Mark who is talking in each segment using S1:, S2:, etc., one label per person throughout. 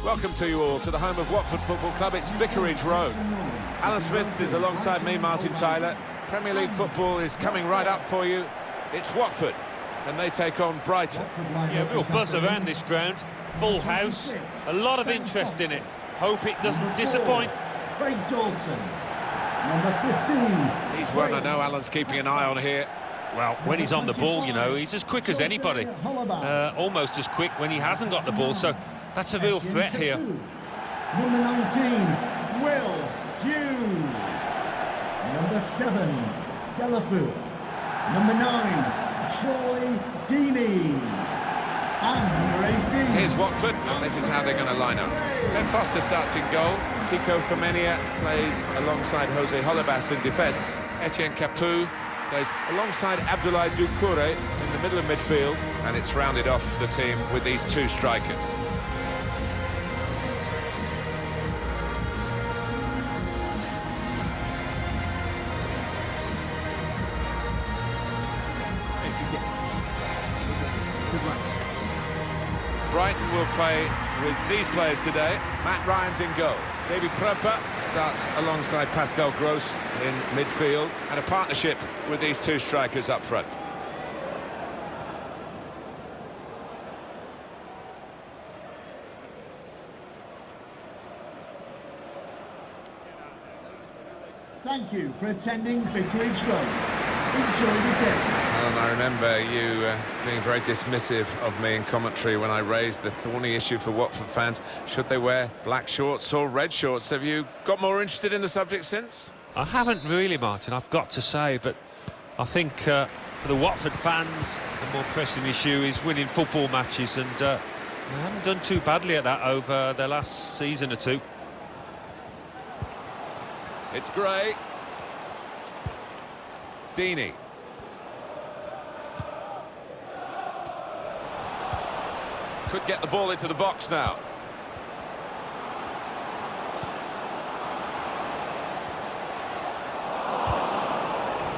S1: Welcome to you all to the home of Watford Football Club. It's Vicarage Road. Alan Smith is alongside me, Martin Tyler. Premier League football is coming right up for you. It's Watford, and they take on Brighton.
S2: Yeah, real buzz around this ground. Full house, a lot of interest in it. Hope it doesn't disappoint.
S3: Craig Dawson, number 15.
S1: He's one I know Alan's keeping an eye on here.
S2: Well, when he's on the ball, you know, he's as quick as anybody. Almost as quick when he hasn't got the ball, so that's a real threat here.
S3: Number 19, Will Hughes. Number 7, Delafou. Number 9, Troy Deeney. And number 18.
S1: Here's Watford, and this is how they're going to line up. Ben Foster starts in goal. Kiko Femenia plays alongside Jose Holebas in defence. Etienne Capoue plays alongside Abdoulaye Doucouré in the middle of midfield. And it's rounded off the team with these two strikers. Brighton will play with these players today. Matt Ryan's in goal. David Pröpper starts alongside Pascal Gross in midfield, and a partnership with these two strikers up front.
S3: Thank you for attending Vicarage Road. Enjoy the day.
S1: And I remember you being very dismissive of me in commentary when I raised the thorny issue for Watford fans. Should they wear black shorts or red shorts? Have you got more interested in the subject since?
S2: I haven't really, Martin, I've got to say, but I think for the Watford fans, the more pressing issue is winning football matches, and they haven't done too badly at that over the last season or two.
S1: It's Gray. Deeney. Could get the ball into the box now.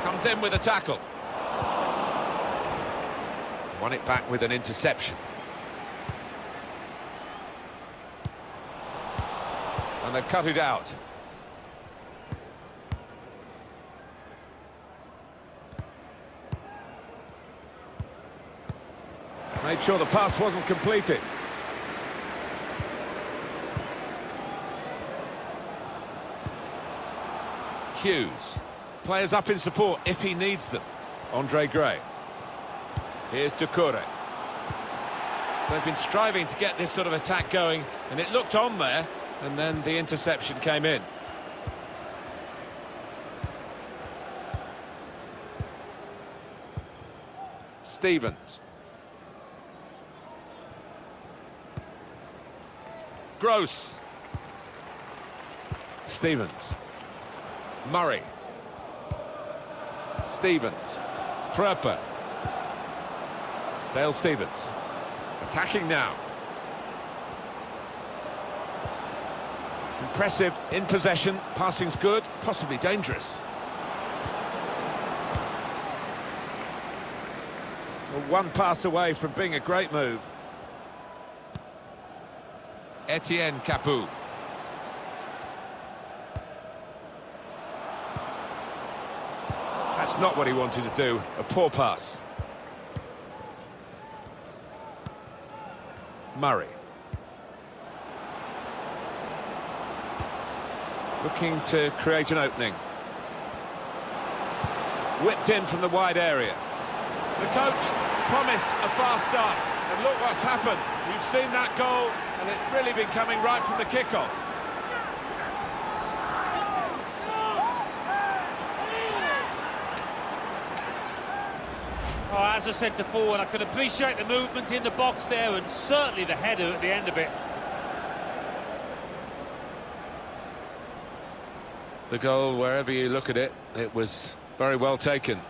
S1: Comes in with a tackle. Won it back with an interception. And they've cut it out. Made sure the pass wasn't completed. Hughes. Players up in support if he needs them. Andre Gray. Here's Doucouré. They've been striving to get this sort of attack going, and it looked on there, and then the interception came in. Stevens. Gross. Stevens. Murray. Stevens. Pröpper. Dale Stevens. Attacking now. Impressive in possession. Passing's good, possibly dangerous. Well, one pass away from being a great move. Etienne Capoue. That's not what he wanted to do. A poor pass. Murray. Looking to create an opening. Whipped in from the wide area. The coach promised a fast start, and look what's happened. You've seen that goal, and it's really been coming right from the kickoff.
S2: Oh, as I said to forward, I could appreciate the movement in the box there, and certainly the header at the end of it.
S1: The goal, wherever you look at it, it was very well taken.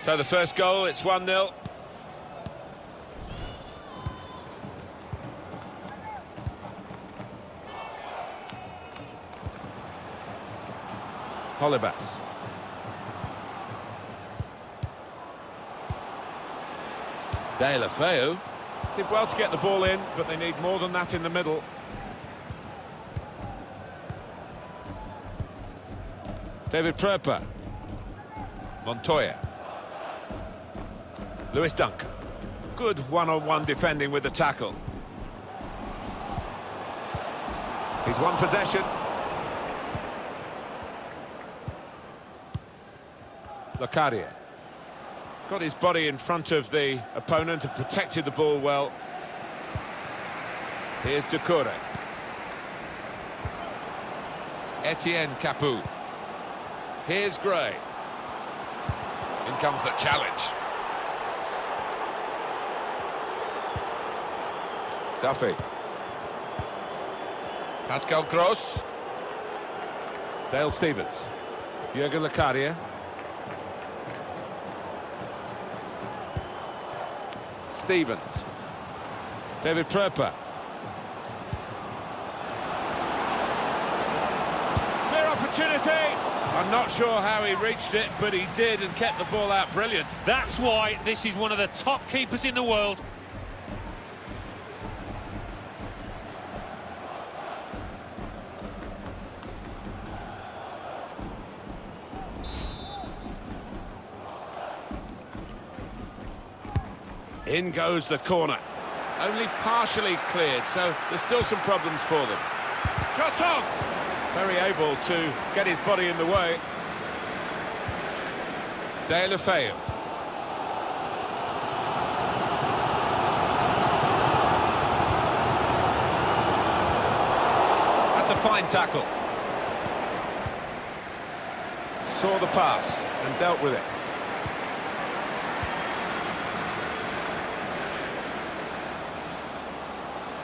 S1: So the first goal, it's 1-0. Holebas. Deulofeu did well to get the ball in, but they need more than that in the middle. David Pröper. Montoya. Lewis Dunk. Good one-on-one defending with the tackle. He's won possession. Locadia. Got his body in front of the opponent and protected the ball well. Here's Doucouré. Etienne Capoue. Here's Gray. In comes the challenge. Duffy. Pascal Gross. Dale Stevens. Jürgen Locadia. Stevens. David Pröper. Clear opportunity. I'm not sure how he reached it, but he did and kept the ball out brilliant.
S2: That's why this is one of the top keepers in the world.
S1: In goes the corner. Only partially cleared, so there's still some problems for them. Shot on! Very able to get his body in the way. Deulofeu. That's a fine tackle. Saw the pass and dealt with it.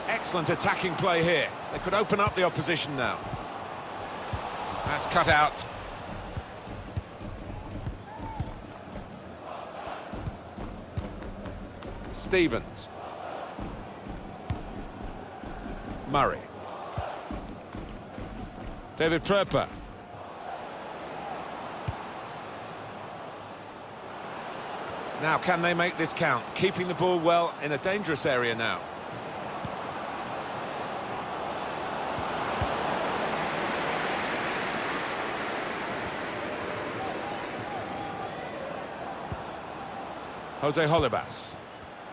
S1: Excellent attacking play here. They could open up the opposition now. That's cut out. Stevens. Murray. David Pröper. Now, can they make this count? Keeping the ball well in a dangerous area now. Jose Holebas.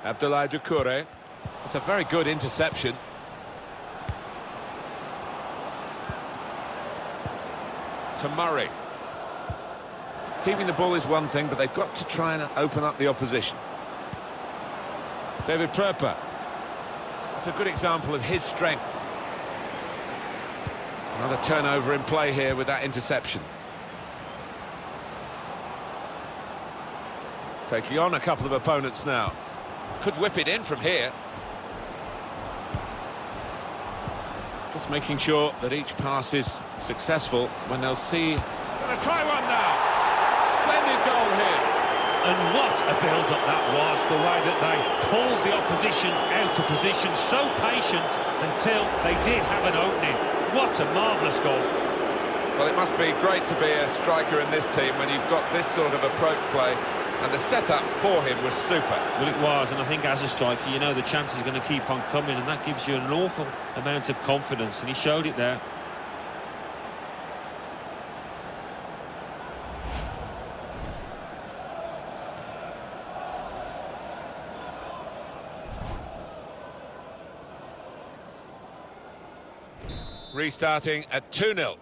S1: Abdoulaye Doucouré. It's a very good interception. To Murray. Keeping the ball is one thing, but they've got to try and open up the opposition. David Pröper. It's a good example of his strength. Another turnover in play here with that interception. Taking on a couple of opponents now. Could whip it in from here. Just making sure that each pass is successful when they'll see... Gonna try one now! Splendid goal here!
S2: And what a build-up that was, the way that they pulled the opposition out of position, so patient until they did have an opening. What a marvellous goal.
S1: Well, it must be great to be a striker in this team when you've got this sort of approach play. And the setup for him was super.
S2: Well, it was, and I think as a striker, you know the chance is going to keep on coming, and that gives you an awful amount of confidence, and he showed it there.
S1: Restarting at 2-0.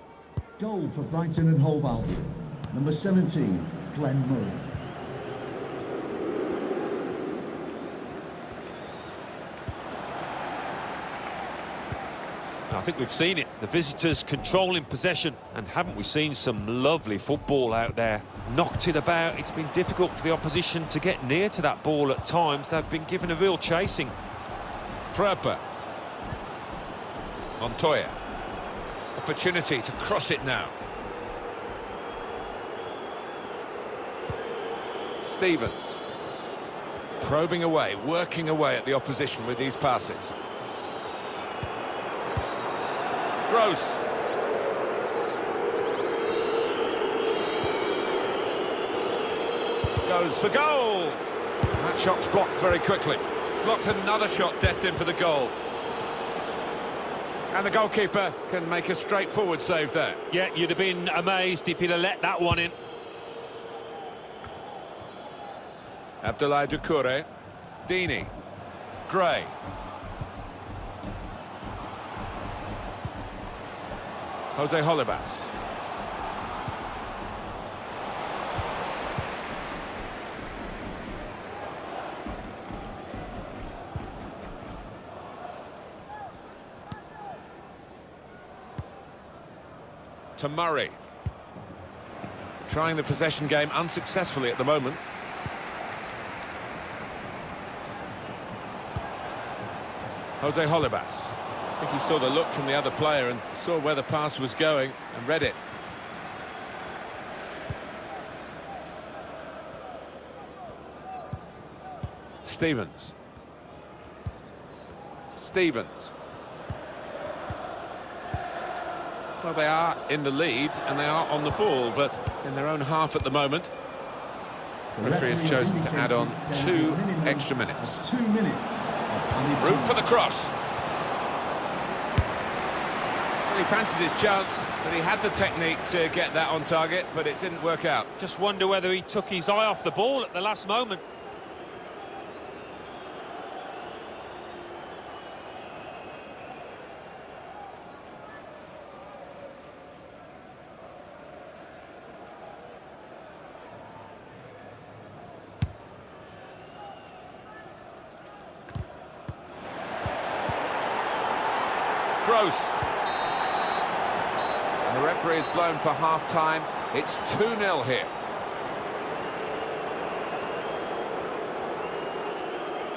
S3: Goal for Brighton and Hove Albion. Number 17, Glenn Murray.
S2: I think we've seen it, the visitors controlling possession, and haven't we seen some lovely football out there? Knocked it about, it's been difficult for the opposition to get near to that ball at times. They've been given a real chasing.
S1: Pröper. Montoya. Opportunity to cross it now. Stevens. Probing away, working away at the opposition with these passes. Gross. Goes for goal. That shot's blocked very quickly. Blocked another shot destined for the goal. And the goalkeeper can make a straightforward save there.
S2: Yeah, you'd have been amazed if he'd have let that one in.
S1: Abdoulaye Doucouré. Dini. Gray. Jose Holebas. To Murray. Trying the possession game unsuccessfully at the moment. Jose Holebas. I think he saw the look from the other player and saw where the pass was going and read it. Stevens. Stevens. Well, they are in the lead and they are on the ball, but in their own half at the moment. The referee has chosen to add on 2 extra minutes.
S3: 2 minutes.
S1: Room for the cross. Well, he fancied his chance, but he had the technique to get that on target, but it didn't work out.
S2: Just wonder whether he took his eye off the ball at the last moment.
S1: Gross. And the referee is blown for half-time. It's 2-0 here.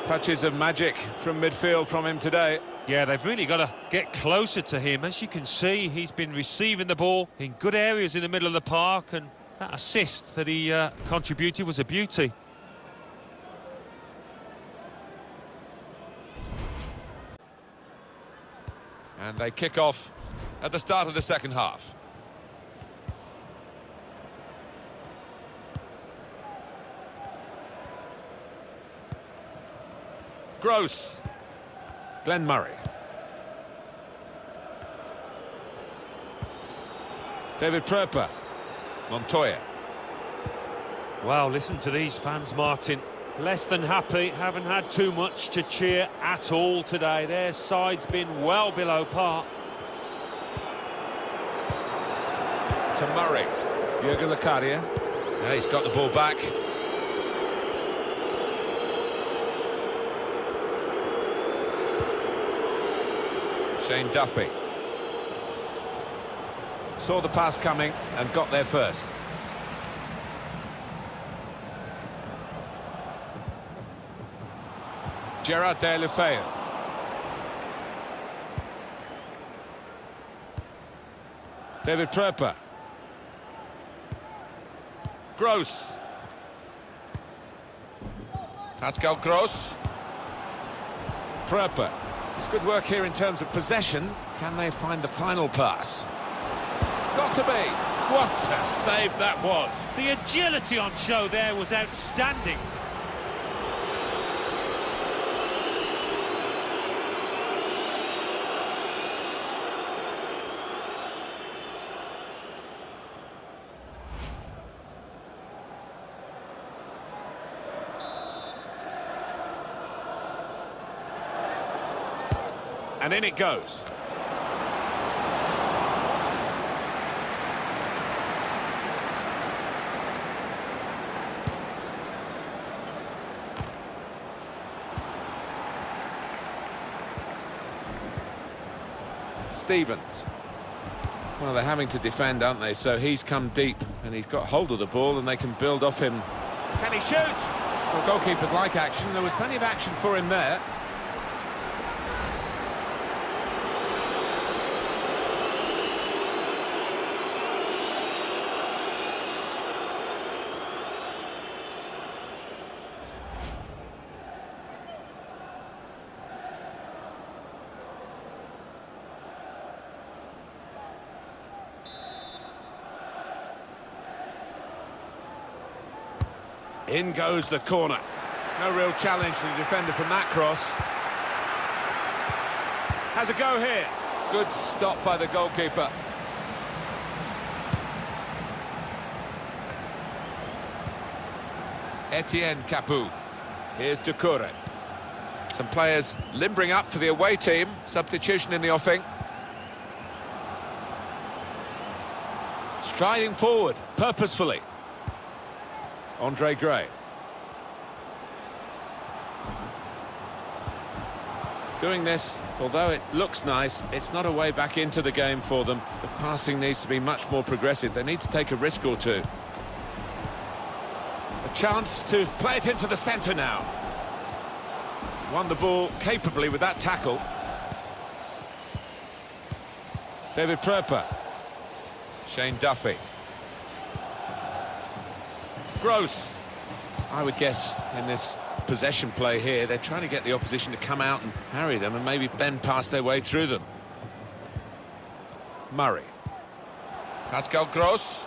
S1: Touches of magic from midfield from him today.
S2: Yeah, they've really got to get closer to him. As you can see, he's been receiving the ball in good areas in the middle of the park, and that assist that he contributed was a beauty.
S1: And they kick off at the start of the second half. Gross. Glenn Murray. David Pröper. Montoya.
S2: Wow, listen to these fans, Martin. Less than happy, haven't had too much to cheer at all today. Their side's been well below par.
S1: To Murray. Jürgen Locadia. Yeah, he's got the ball back. Shane Duffy. Saw the pass coming and got there first. Gerard Deulofeu. David Pröper. Gross. Pascal Gross. Pröper. It's good work here in terms of possession. Can they find the final pass? Got to be. What a save that was.
S2: The agility on show there was outstanding.
S1: And in it goes. Stevens. Well, they're having to defend, aren't they? So he's come deep and he's got hold of the ball and they can build off him. Can he shoot? Well, goalkeepers like action. There was plenty of action for him there. In goes the corner. No real challenge to the defender from that cross. Has a go here. Good stop by the goalkeeper. Etienne Capoue. Here's Doucouré. Some players limbering up for the away team. Substitution in the offing. Striding forward, purposefully. Andre Gray. Doing this, although it looks nice, it's not a way back into the game for them. The passing needs to be much more progressive. They need to take a risk or two. A chance to play it into the centre now. Won the ball capably with that tackle. David Pröper. Shane Duffy. Gross. I would guess in this possession play here, they're trying to get the opposition to come out and harry them and maybe bend past their way through them. Murray. Pascal Gross.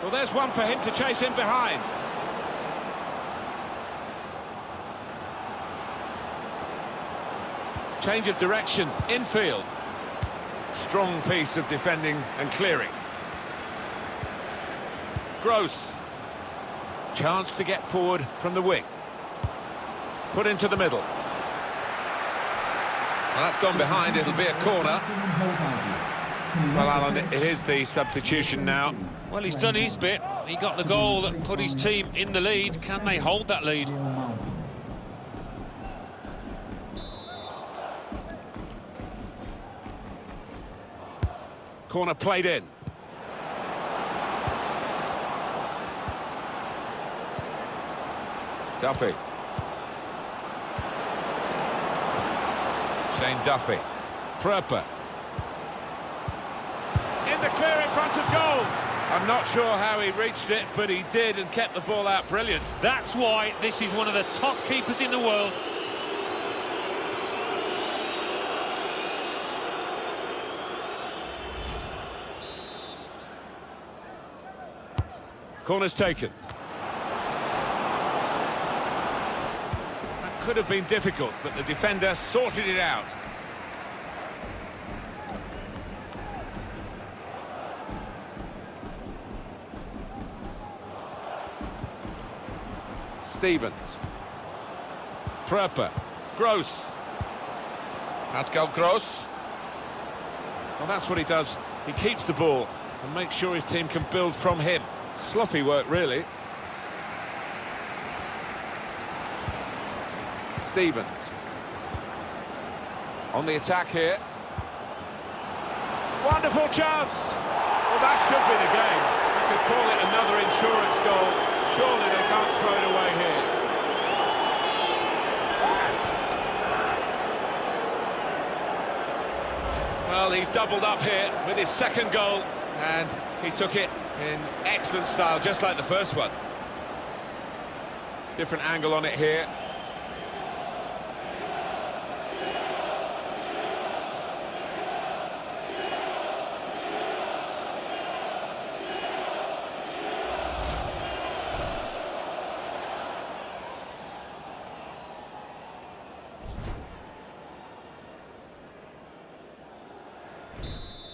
S1: Well, there's one for him to chase in behind. Change of direction, infield. Strong piece of defending and clearing. Gross. Chance to get forward from the wing. Put into the middle. Well, that's gone behind, it'll be a corner. Well, Alan, here's the substitution now.
S2: Well, he's done his bit. He got the goal that put his team in the lead. Can they hold that lead?
S1: Corner played in. Duffy. Shane Duffy. Pröper. In the clear in front of goal. I'm not sure how he reached it, but he did and kept the ball out brilliant.
S2: That's why this is one of the top keepers in the world.
S1: Corner's taken. That could have been difficult, but the defender sorted it out. Stevens. Pröper. Gross. Pascal Gross. Well, that's what he does. He keeps the ball and makes sure his team can build from him. Sloppy work, really. Stevens. On the attack here. Wonderful chance! Well, that should be the game. You could call it another insurance goal. Surely they can't throw it away here. Well, he's doubled up here with his second goal, and he took it in excellent style, just like the first one. Different angle on it here.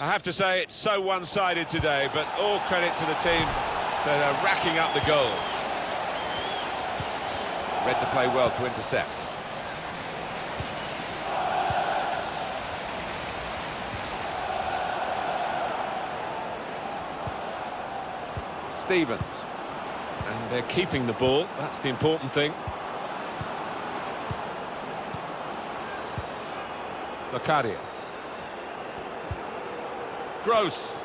S1: I have to say it's so one-sided today, but all credit to the team that are racking up the goals. Read the play well to intercept. Stevens. And they're keeping the ball, that's the important thing. Locadia. Gross.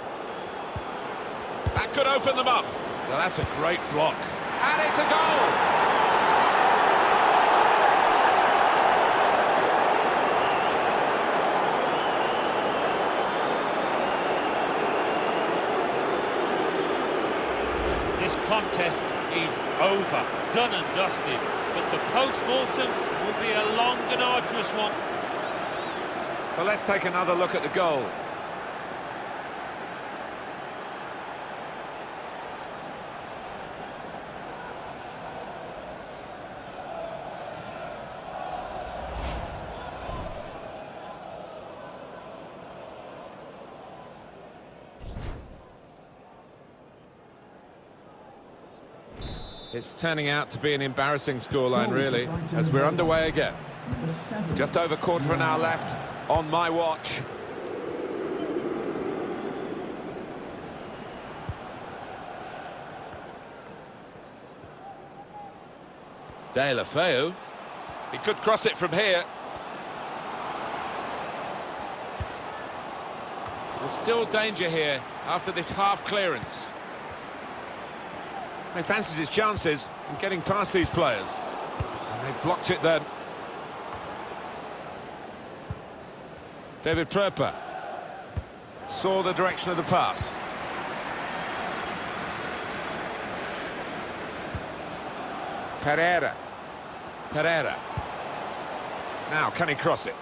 S1: That could open them up. Well, that's a great block. And it's a goal!
S2: This contest is over, done and dusted. But the post-mortem will be a long and arduous one.
S1: Well, let's take another look at the goal. It's turning out to be an embarrassing scoreline,
S3: Goal
S1: really,
S3: for Brighton
S1: as we're
S3: goal.
S1: underway again.
S3: Number 7.
S1: Just over quarter of an hour left on my watch. De La Feu. He could cross it from here. There's still danger here after this half clearance. He fancies his chances in getting past these players. And they blocked it then. David Pröper saw the direction of the pass. Pereira. Now, can he cross it?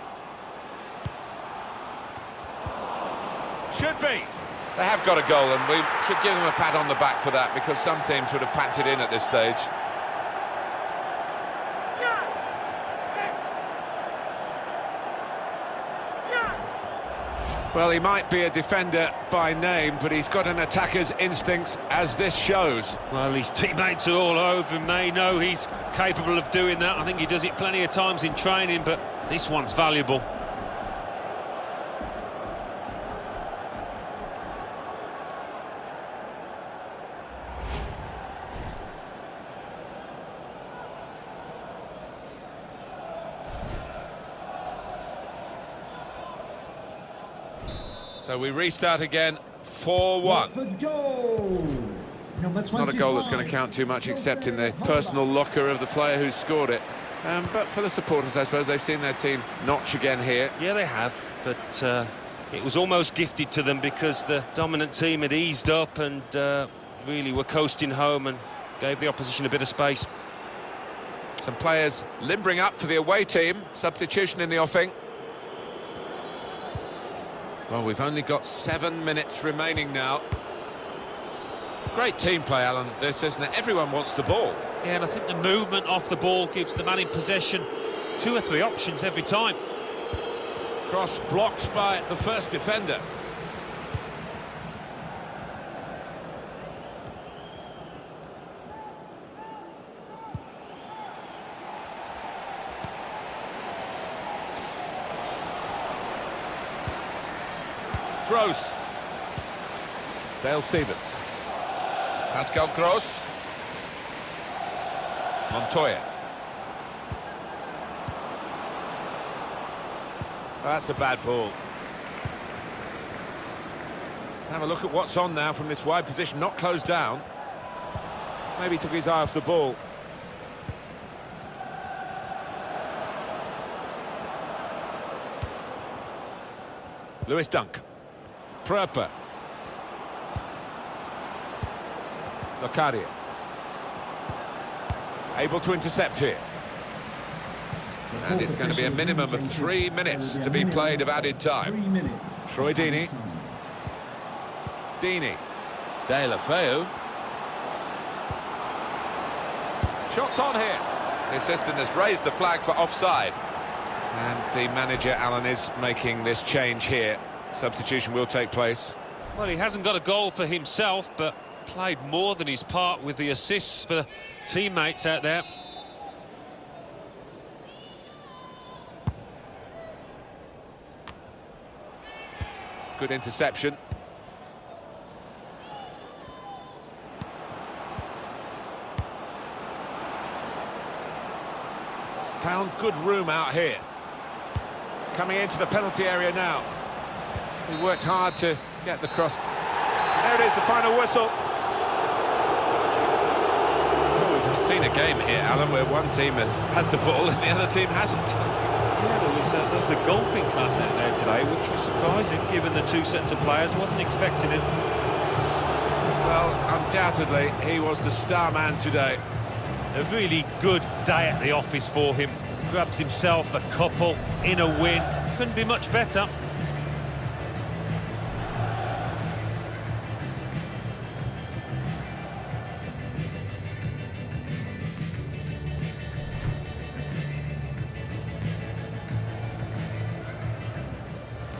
S1: Should be. They have got a goal, and we should give them a pat on the back for that, because some teams would have packed it in at this stage. Well, he might be a defender by name, but he's got an attacker's instincts, as this shows.
S2: Well, his teammates are all over him. They know he's capable of doing that. I think he does it plenty of times in training, but this one's valuable.
S1: So we restart again, 4-1.
S3: Watford goal. Number 25.
S1: It's not a goal that's going to count too much, except in the personal locker of the player who scored it. But for the supporters, I suppose, they've seen their team notch again here.
S2: Yeah, they have, but it was almost gifted to them because the dominant team had eased up and really were coasting home and gave the opposition a bit of space.
S1: Some players limbering up for the away team. Substitution in the offing. Well, we've only got 7 minutes remaining now. Great team play, Alan, this, isn't it? Everyone wants the ball.
S2: Yeah, and I think the movement off the ball gives the man in possession 2 or 3 options every time.
S1: Cross blocked by the first defender. Gross. Dale Stevens. Pascal Gross. Montoya. That's a bad ball. Have a look at what's on now from this wide position, not closed down. Maybe took his eye off the ball. Lewis Dunk. Pröper. Locadia. Able to intercept here. And it's going to be a minimum of 3 minutes to be played of added time.
S3: 3 minutes.
S1: Troy Deeney. Deeney. De La Feu. Shots on here. The assistant has raised the flag for offside. And the manager, Alan, is making this change here. Substitution will take place.
S2: Well, he hasn't got a goal for himself, but played more than his part with the assists for teammates out there.
S1: Good interception. Found good room out here. Coming into the penalty area now. He worked hard to get the cross. There it is, the final whistle. Oh, we've seen a game here, Alan, where one team has had the ball and the other team hasn't.
S2: Yeah, there was a golfing class out there today, which was surprising, given the 2 sets of players. Wasn't expecting him.
S1: Well, undoubtedly, he was the star man today.
S2: A really good day at the office for him. Grabs himself a couple in a win. Couldn't be much better.